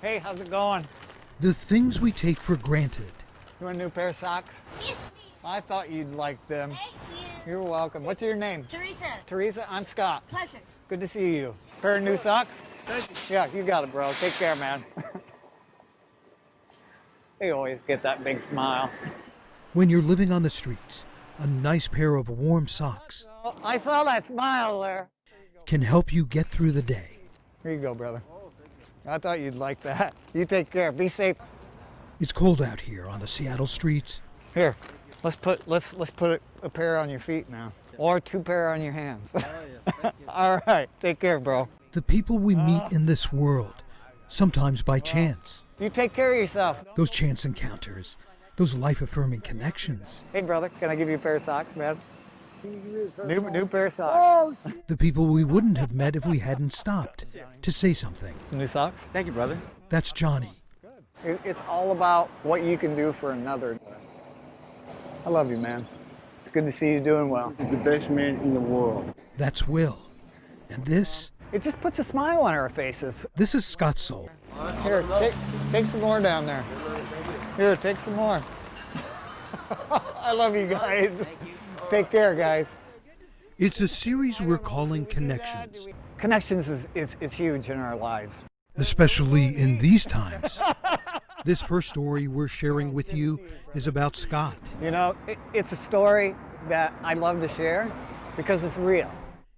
Hey, how's it going? The things we take for granted. You want a new pair of socks? Yes, I thought you'd like them. thank you. You're welcome. What's your name? Teresa, Teresa, I'm Scott. pleasure. Good to see you. Pair of new socks? Yeah, you got it, bro. Take care, man. They always get that big smile. When you're living on the streets, a nice pair of warm socks Oh, I saw that smile there. can help you get through the day. Here you go, brother. I thought you'd like that. You take care. Be safe. It's cold out here on the Seattle streets. Here, let's put a pair on your feet now, or two pair on your hands. All right, take care, bro. The people we meet in this world, sometimes by chance. You take care of yourself. Those chance encounters, those life-affirming connections. Hey, brother, can I give you a pair of socks, man? New pair of socks. The people we wouldn't have met if we hadn't stopped to say something. Some new socks? Thank you, brother. That's Johnny. It's all about what you can do for another. I love you, man. It's good to see you doing well. He's the best man in the world. That's Will. And this It just puts a smile on our faces. is Scott Sowle. Here, take some more down there. Here, take some more. I love you guys. Take care, guys. It's a series we're calling Connections, Connections is huge in our lives. especially in these times. This first story we're sharing with you is about Scott. You know, it's a story that I love to share because it's real.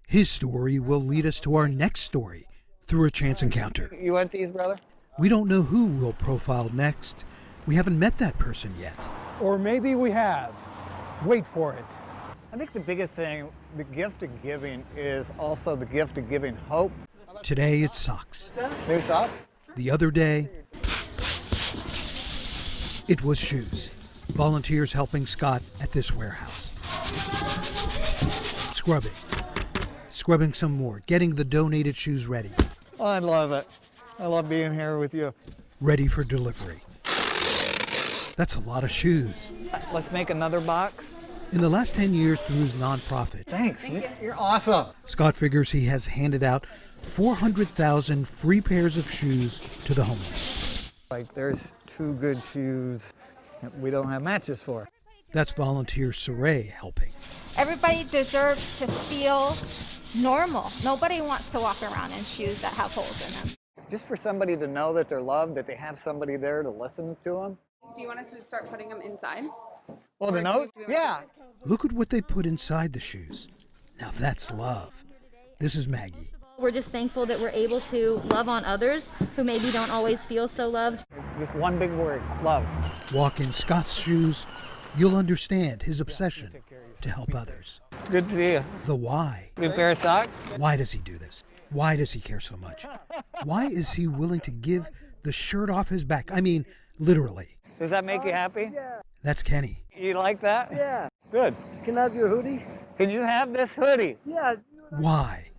His story will lead us to our next story through a chance encounter. You want these, brother? We don't know who we'll profile next. We haven't met that person yet. Or maybe we have. Wait for it. I think the biggest thing, the gift of giving, is also the gift of giving hope. Today it's socks. New socks? The other day, it was shoes. Volunteers helping Scott at this warehouse. Scrubbing some more, getting the donated shoes ready, Oh, I love it. I love being here with you. ready for delivery. That's a lot of shoes. Let's make another box. In the last 10 years through his nonprofit, Thanks. You're awesome. Scott figures he has handed out 400,000 free pairs of shoes to the homeless. Like, there's two good shoes that we don't have matches for. That's volunteer Sowle helping. Everybody deserves to feel normal. Nobody wants to walk around in shoes that have holes in them. Just for somebody to know that they're loved, that they have somebody there to listen to them. Do you want us to start putting them inside? Oh, the note? Yeah. Look at what they put inside the shoes. Now that's love. This is Maggie. We're just thankful that we're able to love on others who maybe don't always feel so loved. Just one big word, love. Walk in Scott's shoes, you'll understand his obsession to help others. Good to see you. The why. New pair of socks? Why does he do this? Why does he care so much? Why is he willing to give the shirt off his back? I mean, literally. Does that make you happy? That's Kenny. You like that? Yeah. Good. Can I have your hoodie? Can you have this hoodie? Yeah. Why?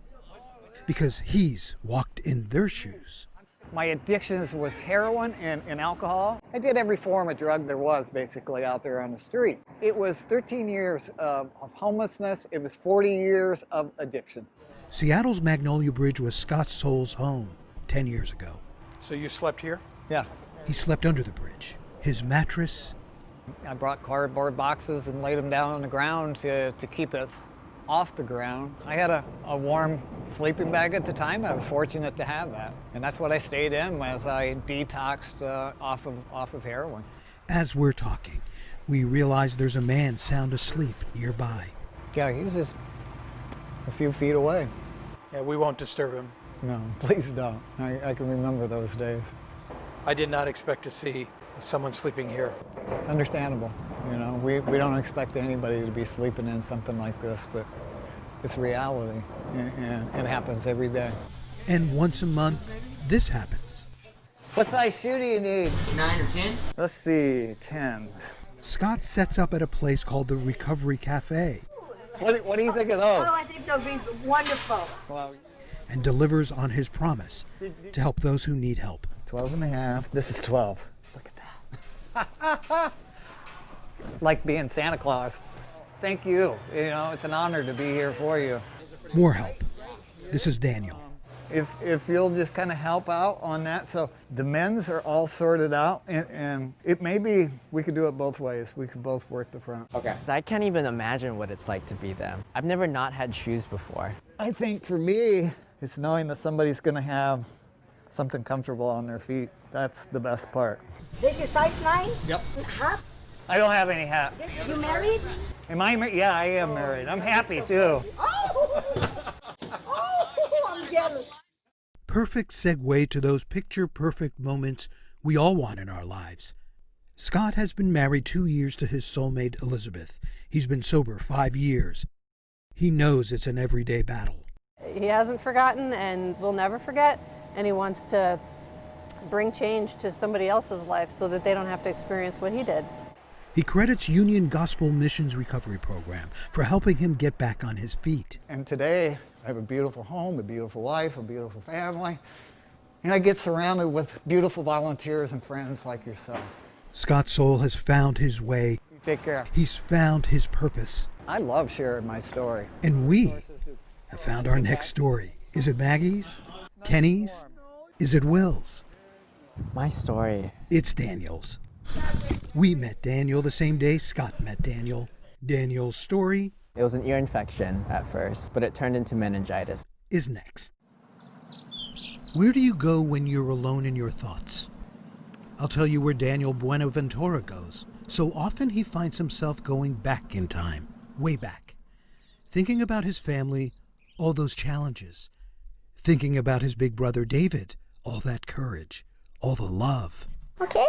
Because he's walked in their shoes. My addictions was heroin and alcohol. I did every form of drug there was basically out there on the street. It was 13 years of homelessness. It was 40 years of addiction. Seattle's Magnolia Bridge was Scott Sowle's home 10 years ago. So you slept here? Yeah. He slept under the bridge. His mattress, I brought cardboard boxes and laid them down on the ground to keep us off the ground. I had a warm sleeping bag at the time. I was fortunate to have that. And that's what I stayed in as I detoxed off of heroin. as we're talking, we realize there's a man sound asleep nearby. Yeah, he was just a few feet away. Yeah, we won't disturb him. No, please don't. I can remember those days. I did not expect to see someone sleeping here. It's understandable. You know, we don't expect anybody to be sleeping in something like this, but it's reality, and it happens every day. And once a month, this happens. What size shoe do you need? 9 or 10? Let's see, 10s. Scott sets up at a place called the Recovery Cafe What do you think of those? Oh, I think they'll be wonderful. Well, and delivers on his promise to help those who need help. 12 and a half. This is 12. Look at that. Like being Santa Claus. Thank you. You know, it's an honor to be here for you. More help. This is Daniel. if you'll just kind of help out on that. So the men's are all sorted out, and it may be we could do it both ways. We could both work the front. Okay. I can't even imagine what it's like to be them. I've never not had shoes before. I think for me, it's knowing that somebody's going to have something comfortable on their feet. That's the best part. This is size 9? Yep. Hat? I don't have any hats. You married? Am I married? Yeah, I am married. I'm happy too. Oh, I'm jealous. Perfect segue to those picture-perfect moments we all want in our lives. Scott has been married 2 years to his soulmate, Elizabeth. He's been sober 5 years. He knows it's an everyday battle. He hasn't forgotten and will never forget, and he wants to bring change to somebody else's life so that they don't have to experience what he did. He credits Union Gospel Missions Recovery Program for helping him get back on his feet. And today, I have a beautiful home, a beautiful wife, a beautiful family, and I get surrounded with beautiful volunteers and friends like yourself. Scott's soul has found his way. You take care. He's found his purpose. I love sharing my story. And we have found our next story. Is it Maggie's? Kenny's? Is it Will's? My story. It's Daniel's. We met Daniel the same day Scott met Daniel. Daniel's story It was an ear infection at first, but it turned into meningitis. is next. Where do you go when you're alone in your thoughts? I'll tell you where Daniel Buenaventura goes. So often he finds himself going back in time, way back, thinking about his family, all those challenges, thinking about his big brother David, all that courage, all the love. Okay.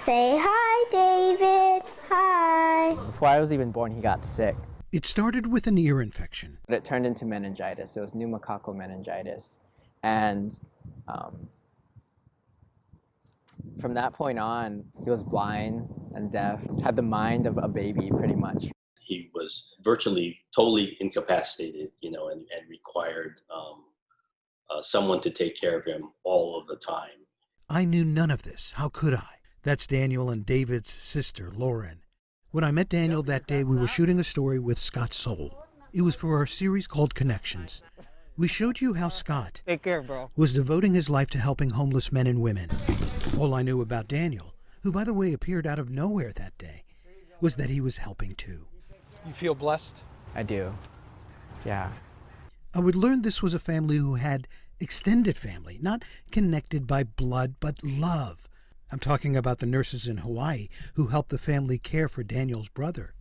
Say hi, David. Hi. Before I was even born, he got sick, It started with an ear infection. but it turned into meningitis. It was pneumococcal meningitis. And from that point on, he was blind and deaf, had the mind of a baby pretty much. He was virtually totally incapacitated, and required someone to take care of him all of the time. I knew none of this. How could I? That's Daniel and David's sister, Lauren. When I met Daniel that day, we were shooting a story with Scott Sowle. It was for our series called Connections. We showed you how Scott Take care, bro. was devoting his life to helping homeless men and women. All I knew about Daniel, who by the way appeared out of nowhere that day, was that he was helping too. You feel blessed? I do. Yeah. I would learn this was a family who had extended family, not connected by blood, but love. I'm talking about the nurses in Hawaii who helped the family care for Daniel's brother.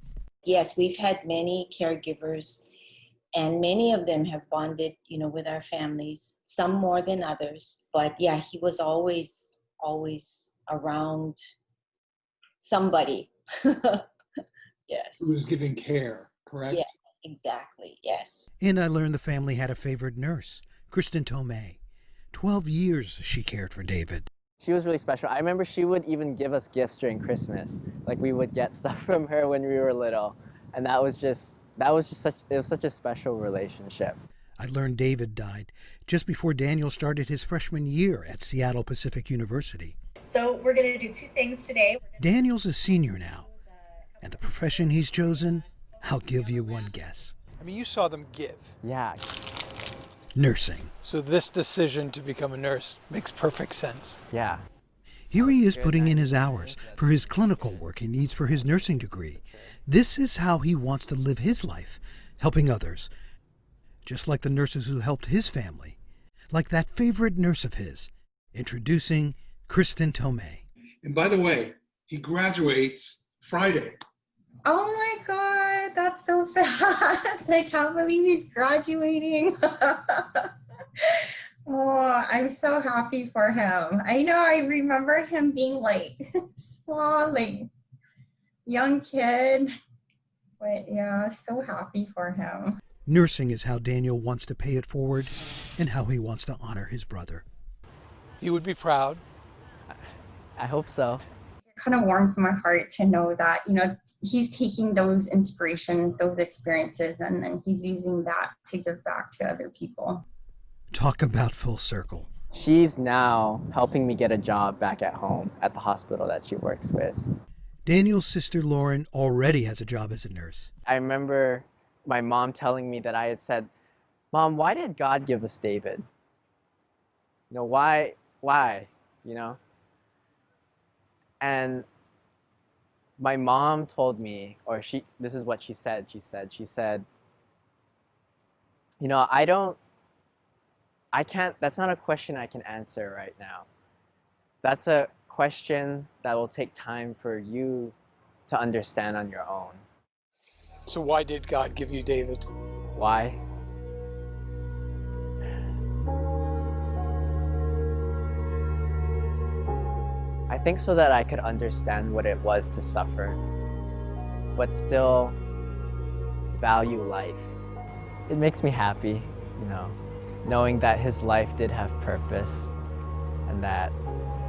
Yes, we've had many caregivers, and many of them have bonded, with our families, some more than others. But yeah, he was always around somebody. Yes. Who was giving care, correct? Yes, exactly, yes. And I learned the family had a favorite nurse, Kristen Tomei. 12 years she cared for David. She was really special. I remember she would even give us gifts during Christmas. Like we would get stuff from her when we were little. And it was such a special relationship. I learned David died just before Daniel started his freshman year at Seattle Pacific University. So we're going to do two things today. Daniel's a senior now, and the profession he's chosen, I'll give you one guess. I mean, you saw them give. Yeah. Nursing. So this decision to become a nurse makes perfect sense. Yeah. Here he is putting in his hours for his clinical work he needs for his nursing degree. This is how he wants to live his life, helping others, just like the nurses who helped his family, like that favorite nurse of his. Introducing Kristen Tomei. And by the way, he graduates Friday. Oh my God, that's so fast. I can't believe he's graduating. Oh, I'm so happy for him. I know, I remember him being like small, like young kid. But yeah, so happy for him. Nursing is how Daniel wants to pay it forward and how he wants to honor his brother. You would be proud. I hope so. It kind of warms my heart to know that, he's taking those inspirations, those experiences, and then he's using that to give back to other people. Talk about full circle. She's now helping me get a job back at home at the hospital that she works with. Daniel's sister Lauren already has a job as a nurse. I remember my mom telling me that I had said, "Mom, why did God give us David?" You know, why, you know? And my mom told me, or this is what she said, you know, that's not a question I can answer right now. That's a question that will take time for you to understand on your own. So why did God give you David? Why? I think so that I could understand what it was to suffer, but still value life. It makes me happy, you know, knowing that his life did have purpose and that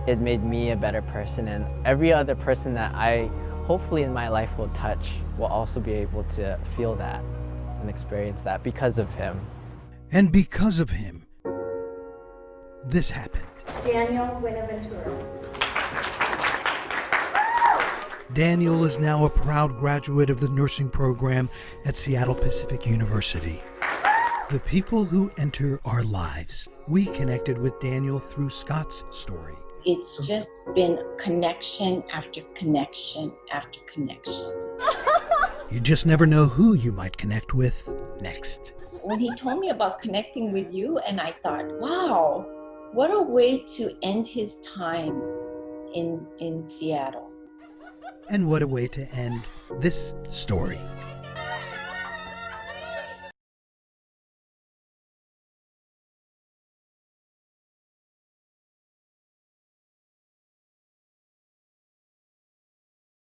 it made me a better person, and every other person that I hopefully in my life will touch will also be able to feel that and experience that because of him. And because of him, this happened. Daniel Buenaventura. Daniel is now a proud graduate of the nursing program at Seattle Pacific University. The people who enter our lives. We connected with Daniel through Scott's story. It's just been connection after connection after connection. You just never know who you might connect with next. When he told me about connecting with you, and I thought, wow, what a way to end his time in Seattle. And what a way to end this story.